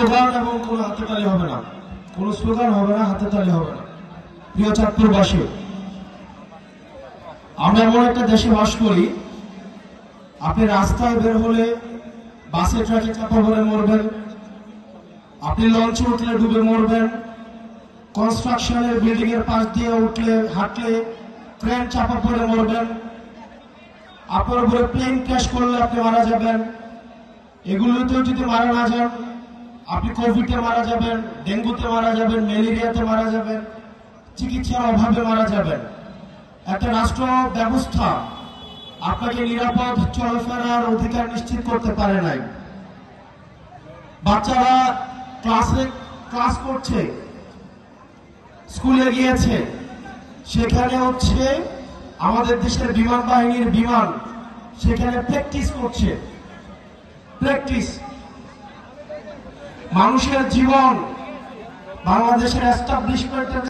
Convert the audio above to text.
Slogan এবং কোনো হাতে তালি হবে না, কোনো স্লোগান হবে না, হাতে তালি হবে না। প্রিয় চাঁদপুরবাসী, আমরা এমন একটা দেশে বাস করি, আপনি রাস্তায় বের হলে বাসে ট্রাকে চাপা পড়ে মরবেন, আপনি লঞ্চে উঠলে ডুবে মরবেন, কনস্ট্রাকশনের বিল্ডিং এর পাশ দিয়ে উঠলে হাঁটলে ট্রেন চাপা পড়ে মরবেন, আপনার উপরে প্লেন ক্র্যাশ করলে আপনি মারা যাবেন। এগুলোতেও যদি মারা না যান, আপনি কোভিডে মারা যাবেন, ডেঙ্গুতে মারা যাবেন, ম্যালেরিয়াতে মারা যাবেন, চিকিৎসার অভাবে মারা যাবেন। একটা রাষ্ট্র ব্যবস্থা আপনাকে নিরাপদ চলাফেরার অধিকার নিশ্চিত করতে পারে নাই। বাচ্চারা ক্লাস করছে, স্কুলে গিয়েছে, সেখানে হচ্ছে আমাদের দেশের বিমান বাহিনীর বিমান সেখানে প্র্যাকটিস করছে। প্র্যাকটিস, মানুষের জীবন বাংলাদেশের এস্টাবলিশমেন্টের